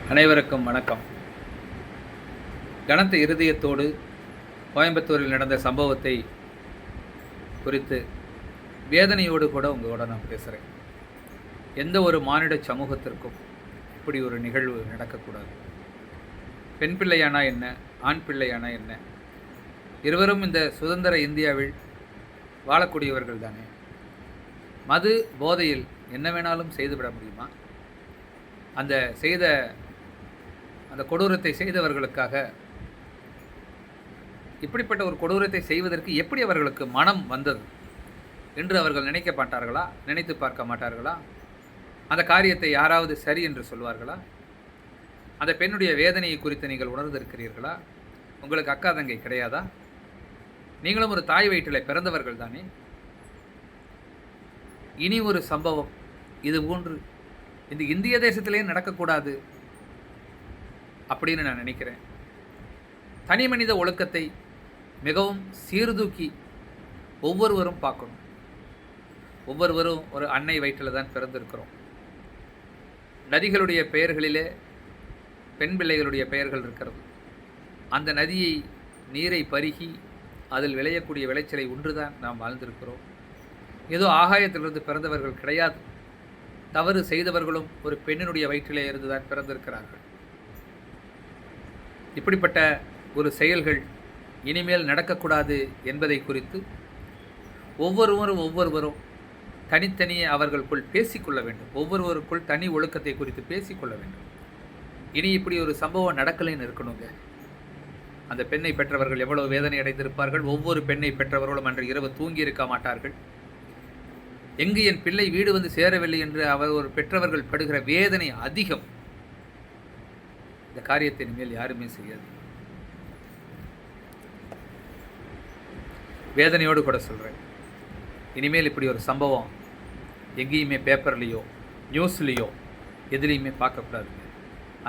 அனைவருக்கும் வணக்கம். கனத்த இருதயத்தோடு கோயம்புத்தூரில் நடந்த சம்பவத்தை குறித்து வேதனையோடு கூட உங்களோட நான் பேசுகிறேன். எந்த ஒரு மானிட சமூகத்திற்கும் இப்படி ஒரு நிகழ்வு நடக்கக்கூடாது. பெண் பிள்ளையானா என்ன, ஆண் பிள்ளையானா என்ன, இருவரும் இந்த சுதந்திர இந்தியாவில் வாழக்கூடியவர்கள் தானே. மது போதையில் என்ன வேணாலும் செய்துவிட முடியுமா? அந்த கொடூரத்தை செய்தவர்களுக்காக இப்படிப்பட்ட ஒரு கொடூரத்தை செய்வதற்கு எப்படி அவர்களுக்கு மனம் வந்தது என்று அவர்கள் நினைக்க மாட்டார்களா? நினைத்து பார்க்க மாட்டார்களா? அந்த காரியத்தை யாராவது சரி என்று சொல்வார்களா? அந்த பெண்ணுடைய வேதனையை குறித்து நீங்கள் உணர்ந்திருக்கிறீர்களா? உங்களுக்கு அக்கா தங்கை கிடையாதா? நீங்களும் ஒரு தாய் வயிற்றில் பிறந்தவர்கள் தானே. இனி ஒரு சம்பவம் இது போன்று இந்த இந்திய தேசத்திலே நடக்கக்கூடாது அப்படின்னு நான் நினைக்கிறேன். தனி மனித ஒழுக்கத்தை மிகவும் சீர்தூக்கி ஒவ்வொருவரும் பார்க்கணும். ஒவ்வொருவரும் ஒரு அன்னை வயிற்றில் தான் பிறந்திருக்கிறோம். நதிகளுடைய பெயர்களிலே பெண் பிள்ளைகளுடைய பெயர்கள் இருக்கிறது. அந்த நதியை நீரை பருகி அதில் விளையக்கூடிய விளைச்சலை ஒன்றுதான் நாம் வாழ்ந்திருக்கிறோம். ஏதோ ஆகாயத்திலிருந்து பிறந்தவர்கள் கிடையாது. தவறு செய்தவர்களும் ஒரு பெண்ணினுடைய வயிற்றிலே இருந்துதான் பிறந்திருக்கிறார்கள். இப்படிப்பட்ட ஒரு செயல்கள் இனிமேல் நடக்கக்கூடாது என்பதை குறித்து ஒவ்வொருவரும் தனித்தனியே அவர்களுக்குள் பேசிக்கொள்ள வேண்டும். ஒவ்வொருவருக்குள் தனி ஒழுக்கத்தை குறித்து பேசிக்கொள்ள வேண்டும். இனி இப்படி ஒரு சம்பவம் நடக்கலைன்னு இருக்கணுங்க. அந்த பெண்ணை பெற்றவர்கள் எவ்வளவு வேதனை அடைந்திருப்பார்கள். ஒவ்வொரு பெண்ணை பெற்றவர்களும் அன்று இரவு தூங்கி இருக்க மாட்டார்கள். எங்கு என் பிள்ளை வீடு வந்து சேரவில்லை என்று ஒரு பெற்றவர்கள் படுகிற வேதனை அதிகம். இந்த காரியத்தை இனிமேல் யாருமே செய்யாது. வேதனையோடு கூட சொல்கிறேன், இனிமேல் இப்படி ஒரு சம்பவம் எங்கேயுமே பேப்பர்லேயோ நியூஸ்லேயோ எதுலேயுமே பார்க்கக்கூடாதுங்க.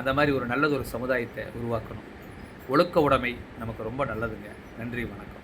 அந்த மாதிரி ஒரு நல்லதொரு சமுதாயத்தை உருவாக்கணும். ஒழுக்க உடைமை நமக்கு ரொம்ப நல்லதுங்க. நன்றி, வணக்கம்.